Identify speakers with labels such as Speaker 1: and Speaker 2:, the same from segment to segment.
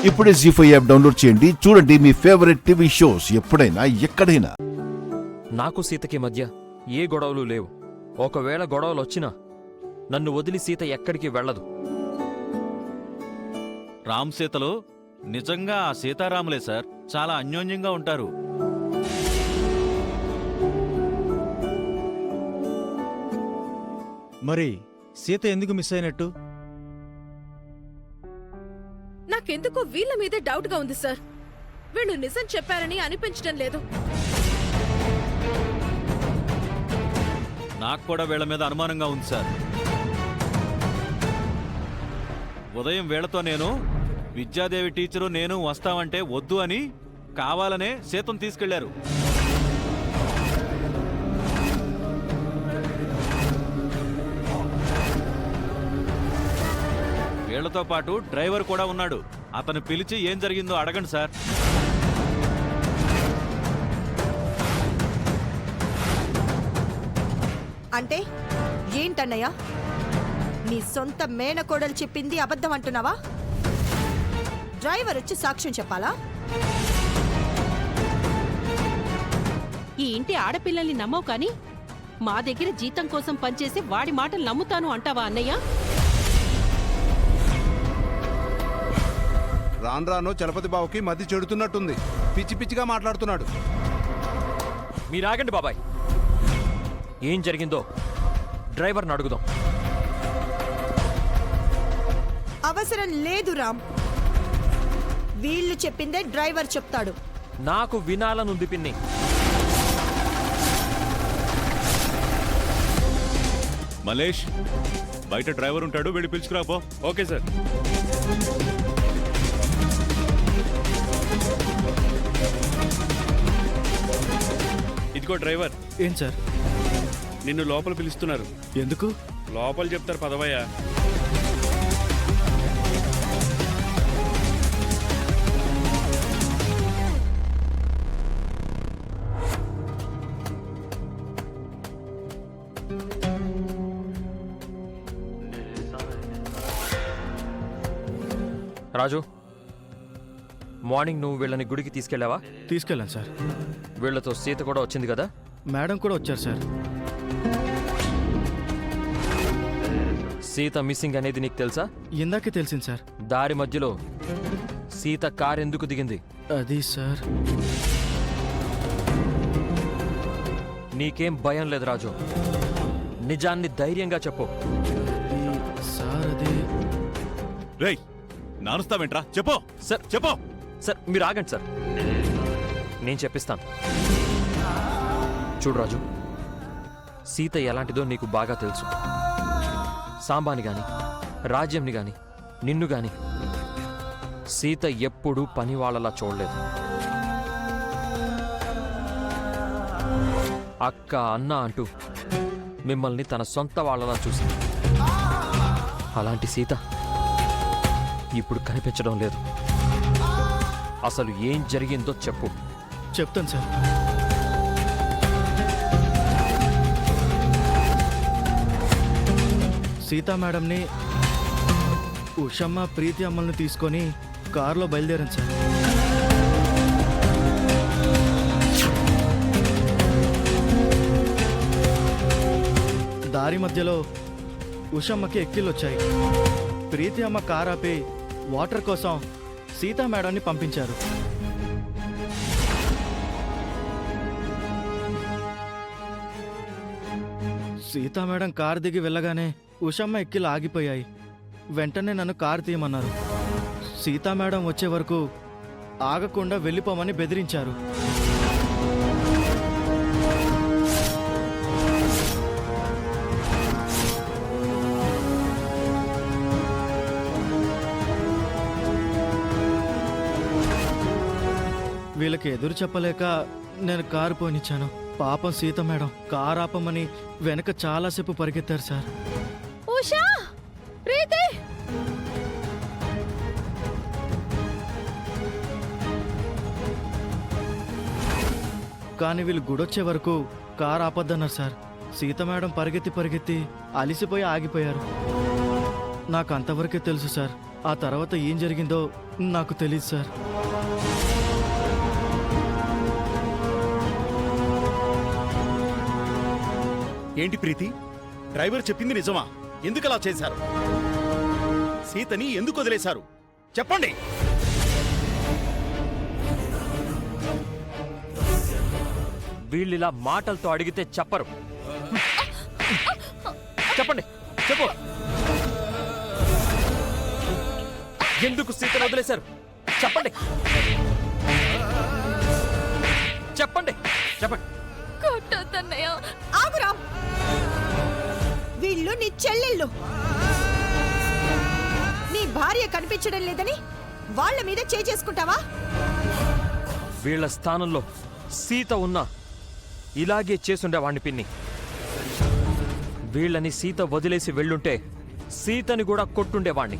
Speaker 1: ఇప్పుడే జీ5 app download చేయండి. చూడండి మీ ఫేవరెట్ టీవీ షోస్ ఎప్పుడైనా ఎక్కడైనా.
Speaker 2: నాకు సీతకి మధ్య ఏ గొడవలు లేవు. ఒకవేళ గొడవలొచ్చినా నన్ను వదిలి సీత ఎక్కడికి వెళ్ళదు.
Speaker 3: రామ్ సీతలు నిజంగా ఆ సీతారాములే సార్. చాలా అన్యోన్యంగా ఉంటారు.
Speaker 4: మరి సీత ఎందుకు మిస్ అయినట్టు?
Speaker 5: నాకెందుకో వీళ్ళ మీదే డౌట్ గా ఉంది సార్. వీళ్ళు నిజం చెప్పారని అనిపించడం లేదు.
Speaker 3: నాకు కూడా వీళ్ళ మీద అనుమానంగా ఉంది సార్. ఉదయం వీళ్లతో నేను విద్యాదేవి టీచరు నేను వస్తామంటే వద్దు అని కావాలనే సీతను తీసుకెళ్లారు. వీళ్లతో పాటు డ్రైవర్ కూడా ఉన్నాడు. అతను పిలిచి ఏం జరిగిందో అడగండి సార్.
Speaker 6: అంటే ఏంటన్నయ్య, నీ సొంత మేనకోడలు చెప్పింది అబద్ధం అంటున్నావా? డ్రైవర్ వచ్చి సాక్ష్యం చెప్పాలా?
Speaker 7: ఈ ఇంటి ఆడపిల్లల్ని నమ్మవు కాని మా దగ్గర జీతం కోసం పనిచేసి వాడి మాటలు నమ్ముతాను అంటావా అన్నయ్య?
Speaker 8: రాను చలపతి బావుకి మతి చెడుతున్నట్టుంది. పిచ్చి పిచ్చిగా మాట్లాడుతున్నాడు.
Speaker 2: మీరాగండి బాబాయ్. ఏం జరిగిందో డ్రైవర్ని అడుగుదాం.
Speaker 6: అవసరం లేదు రామ్, వీళ్ళు చెప్పిందే డ్రైవర్ చెప్తాడు.
Speaker 2: నాకు వినాలనుంది పిన్ని.
Speaker 3: మలేష్, బయట డ్రైవర్ ఉంటాడు, వెళ్ళి పిలుచుకురాపో. Okay sir.
Speaker 9: ఇదిగో డ్రైవర్.
Speaker 4: ఏం సార్?
Speaker 9: నిన్ను లోపల పిలుస్తున్నారు.
Speaker 4: ఎందుకు?
Speaker 9: లోపల చెప్తారు పదవయ్యా.
Speaker 2: రాజు, మార్నింగ్ నువ్వు వీళ్ళని గుడికి తీసుకెళ్ళావా?
Speaker 4: తీసుకెళ్ళాను సార్.
Speaker 2: వీళ్లతో సీత కూడా వచ్చింది కదా?
Speaker 4: మేడం కూడా వచ్చారు సార్.
Speaker 2: సీత మిస్సింగ్ అనేది నీకు తెలుసా?
Speaker 4: ఇందాకే తెలిసింది సార్.
Speaker 2: దారి మధ్యలో సీత కారు ఎందుకు దిగింది?
Speaker 4: అది సార్,
Speaker 2: నీకేం భయం లేదు రాజు? నిజాన్ని ధైర్యంగా చెప్పు.
Speaker 4: సార్ అది
Speaker 3: రేయ్, నానుస్తావేంట్రా? చెప్పు
Speaker 2: సార్.
Speaker 3: చెప్పు
Speaker 2: సార్ మీరు ఆగండి సార్, నేను చెప్పిస్తాను. చూడు రాజు, సీత ఎలాంటిదో నీకు బాగా తెలుసు. సాంబాని గాని రాజ్యంని గాని నిన్ను గాని సీత ఎప్పుడూ పనివాళ్లలా చూడలేదు. అక్క అన్న అంటూ మిమ్మల్ని తన సొంత వాళ్ళలా చూసింది. అలాంటి సీత ఇప్పుడు కనిపించడం లేదు. అసలు ఏం జరిగిందో చెప్పు.
Speaker 4: చెప్తాను సార్. సీతా మేడంని, ఉషమ్మ, ప్రీతి అమ్మల్ని తీసుకొని కారులో బయలుదేరాను సార్. దారి మధ్యలో ఉషమ్మకి ఎక్కిళ్ళు వచ్చాయి. ప్రీతి అమ్మ కారు ఆపి వాటర్ కోసం సీతా మేడంని పంపించారు. సీతా మేడం కారు దిగి వెళ్ళగానే ఉషమ్మ ఎక్కిళ్ళు ఆగిపోయాయి. వెంటనే నన్ను కారు తీయమన్నారు. సీతా మేడం వచ్చే వరకు ఆగకుండా వెళ్ళిపోమని బెదిరించారు. వీళ్ళకి ఎదురు చెప్పలేక నేను కారు పోనిచ్చాను. పాపం సీత మేడం కారు ఆపమని వెనక చాలాసేపు పరిగెత్తారు సార్.
Speaker 5: ఉషా, ప్రీతి,
Speaker 4: కానీ వీళ్ళు గుడొచ్చే వరకు కారు ఆపొద్దన్నారు సార్. సీత మేడం పరిగెత్తి పరిగెత్తి అలిసిపోయి ఆగిపోయారు. నాకు అంతవరకే తెలుసు సార్. ఆ తర్వాత ఏం జరిగిందో నాకు తెలియదు సార్.
Speaker 10: ఏంటి ప్రీతి, డ్రైవర్ చెప్పింది నిజమా? ఎందుకలా చేశారు? సీతని ఎందుకు వదిలేశారు? చెప్పండి.
Speaker 2: వీళ్ళిలా మాటలతో అడిగితే చెప్పరు. చెప్పండి, చెప్పు. ఎందుకు సీతను వదిలేశారు? చెప్పండి, చెప్పండి, చెప్పండి.
Speaker 5: కొట్టొద్దన్నయ్య.
Speaker 6: ఆగు రామ్. వీళ్ళు నీ చెల్లెళ్ళు. నీ భార్య కనిపించడం లేదని వాళ్ళ మీద చేసుకుంటావా?
Speaker 2: వీళ్ళ స్థానంలో సీత ఉన్నా ఇలాగే చేసుండేవాణ్ణి పిన్ని. వీళ్ళని సీత వదిలేసి వెళ్ళుంటే సీతని కూడా కొట్టుండేవాణ్ణి.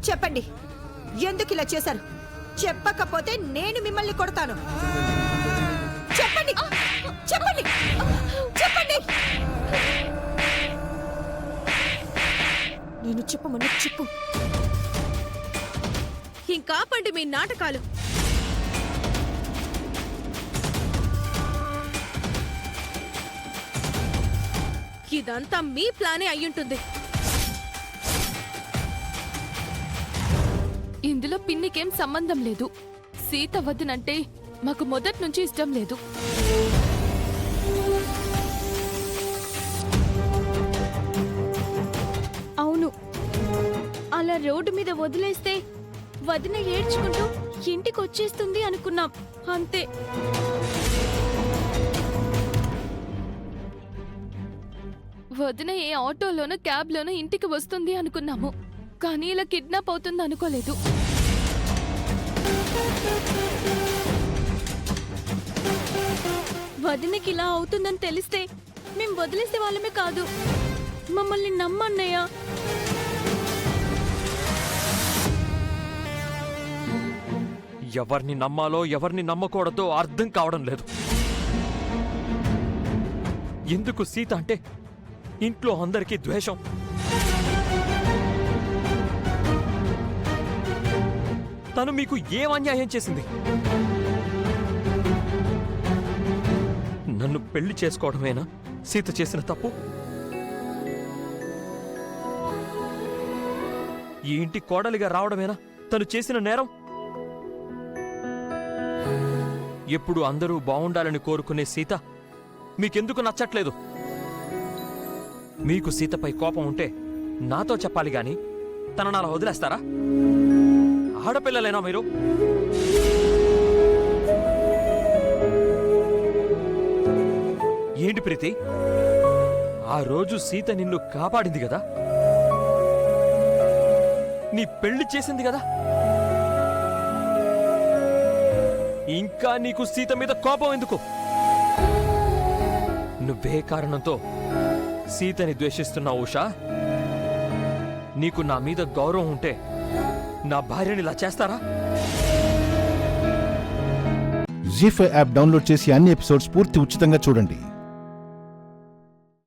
Speaker 6: చెప్పండి, ఎందుకు ఇలా చేశారు? చెప్పకపోతే నేను మిమ్మల్ని కొడతాను. చెప్పండి, చెప్పండి, చెప్పండి. నేను చెప్పమని చెప్పు.
Speaker 5: ఇంకాపండి మీ నాటకాలు. ఇదంతా మీ ప్లానే అయ్యుంటుంది.
Speaker 11: ఇందులో పిన్నికేం సంబంధం లేదు. సీత వదినంటే మాకు మొదటి నుంచి ఇష్టం లేదు.
Speaker 12: అవును, అలా రోడ్డు మీద వదిలేస్తే వదిన ఏడ్చుకుంటూ ఇంటికి వచ్చేస్తుంది అనుకున్నాం, అంతే.
Speaker 11: వదిన ఏ ఆటోలోనో క్యాబ్లోనో ఇంటికి వస్తుంది అనుకున్నాము, కానీ ఇలా కిడ్నాప్ అవుతుంది అనుకోలేదు.
Speaker 12: వదినకి ఇలా అవుతుందని తెలిస్తే మేం వదిలేసే వాళ్ళమే కాదు. మమ్మల్ని నమ్మన్నయ్య.
Speaker 2: ఎవరిని నమ్మాలో ఎవరిని నమ్మకూడదో అర్థం కావడం లేదు. ఎందుకు సీత అంటే ఇంట్లో అందరికీ ద్వేషం? తను మీకు ఏం అన్యాయం చేసింది? నన్ను పెళ్లి చేసుకోవడమేనా సీత చేసిన తప్పు? ఈ ఇంటి కోడలిగా రావడమేనా తను చేసిన నేరం? ఎప్పుడు అందరూ బావుండాలని కోరుకునే సీత మీకెందుకు నచ్చట్లేదు? మీకు సీతపై కోపం ఉంటే నాతో చెప్పాలి గాని తనను అలా వదిలేస్తారా? ఆడపిల్లలేనా మీరు? ఏంటి ప్రీతి, ఆ రోజు సీత నిన్ను కాపాడింది కదా, నీ పెళ్లి చేసింది కదా, ఇంకా నీకు సీత మీద కోపం ఎందుకు? నువ్వే కారణంతో సీతని ద్వేషిస్తున్నావు ఉషా. నీకు నా మీద గౌరవం ఉంటే నా భార్యని ఇలా చేస్తారా?
Speaker 1: జీ5 యాప్ డౌన్లోడ్ చేసి అన్ని ఎపిసోడ్స్ పూర్తి ఉచితంగా చూడండి.